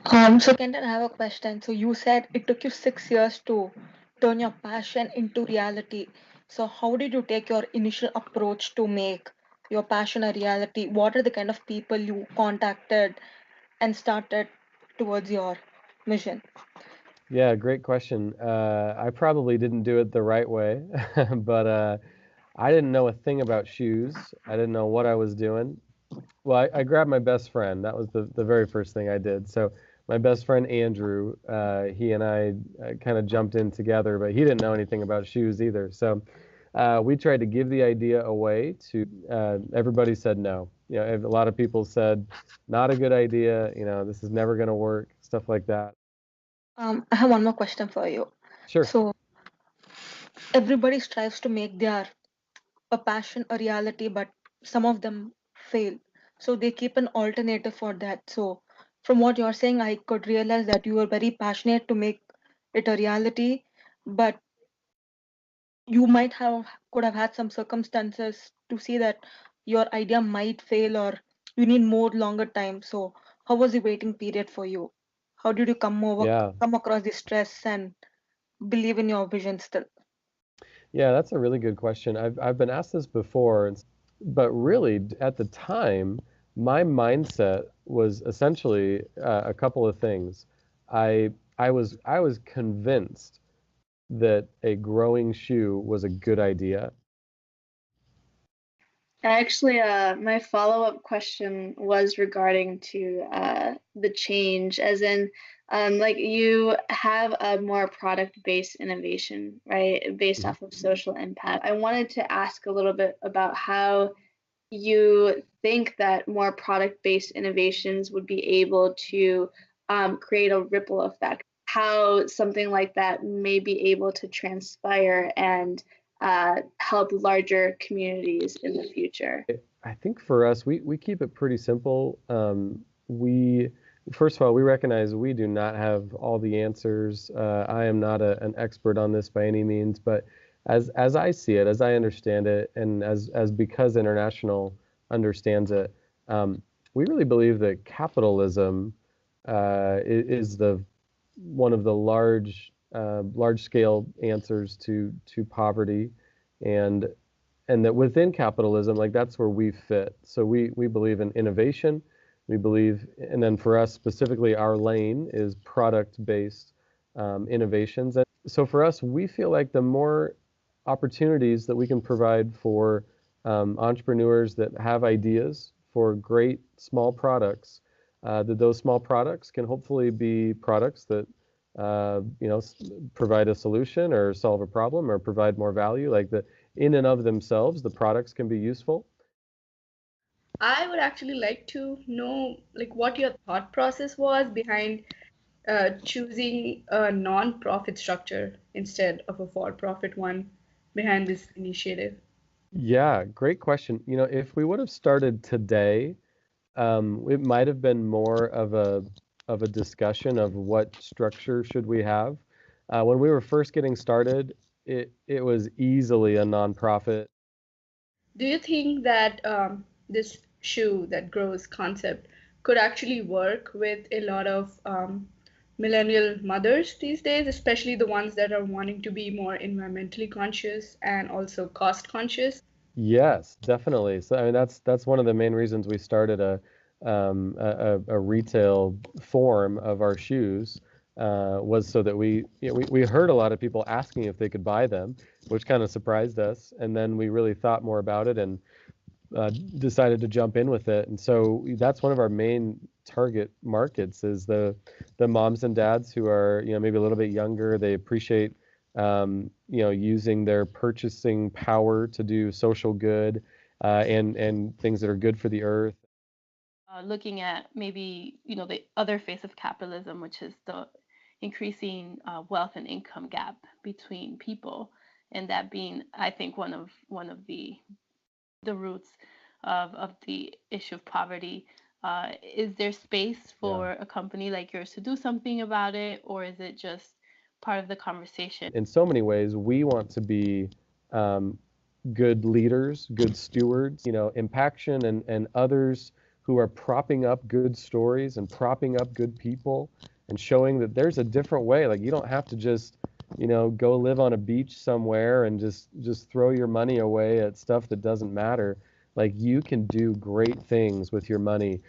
So Kenton, I have a question. So you said it took you 6 years to turn your passion into reality. So how did you take your initial approach to make your passion a reality? What are the kind of people you contacted and started towards your mission? Yeah, great question. I probably didn't do it the right way, but I didn't know a thing about shoes. I didn't know what I was doing. Well, I grabbed my best friend. That was the very first thing I did. So my best friend Andrew, he and I kind of jumped in together, but he didn't know anything about shoes either. So we tried to give the idea away to everybody said no. You know, a lot of people said not a good idea. You know, this is never going to work. Stuff like that. I have one more question for you. Sure. So everybody strives to make their a passion a reality, but some of them fail. So they keep an alternative for that. So from what you're saying, I could realize that you were very passionate to make it a reality, but you might have could have had some circumstances to see that your idea might fail or you need more longer time. So how was the waiting period for you? How did you Yeah. come across the stress and believe in your vision still? Yeah, that's a really good question. I've been asked this before, but really at the time, my mindset was essentially a couple of things. I I was convinced that a growing shoe was a good idea. Actually, my follow-up question was regarding to the change, as in, like you have a more product-based innovation, right, based Mhm. off of social impact. I wanted to ask a little bit about how you think that more product-based innovations would be able to create a ripple effect, how something like that may be able to transpire and help larger communities in the future. I think for us, we keep it pretty simple. We first of all, we recognize we do not have all the answers. I am not an expert on this by any means, but as I see it, as I understand it, and as because International understands it, we really believe that capitalism is the one of the large scale answers to poverty, and and that within capitalism, like that's where we fit. So we believe in innovation. We believe, and then for us specifically, our lane is product-based innovations. And so for us, we feel like the more opportunities that we can provide for entrepreneurs that have ideas for great small products, that those small products can hopefully be products that provide a solution or solve a problem or provide more value. Like the in and of themselves, the products can be useful. I would actually like to know like what your thought process was behind choosing a non-profit structure instead of a for-profit one behind this initiative. Yeah, great question. You know, if we would have started today, it might have been more of a discussion of what structure should we have. When we were first getting started, it was easily a nonprofit. Do you think that this shoe that grows concept could actually work with a lot of millennial mothers these days, especially the ones that are wanting to be more environmentally conscious and also cost conscious? Yes, definitely. So I mean, that's one of the main reasons we started a retail form of our shoes, was so that we heard a lot of people asking if they could buy them, which kind of surprised us. And then we really thought more about it and decided to jump in with it. And so that's one of our main target markets is the moms and dads who are, maybe a little bit younger. They appreciate, using their purchasing power to do social good, and things that are good for the earth. Looking at maybe the other face of capitalism, which is the increasing wealth and income gap between people, and that being, I think, one of the roots of the issue of poverty. Is there space Yeah. for a company like yours to do something about it, or is it just part of the conversation? In so many ways, we want to be good leaders, good stewards. Impaction and others who are propping up good stories and propping up good people and showing that there's a different way. Like, you don't have to just, go live on a beach somewhere and just throw your money away at stuff that doesn't matter. Like, you can do great things with your money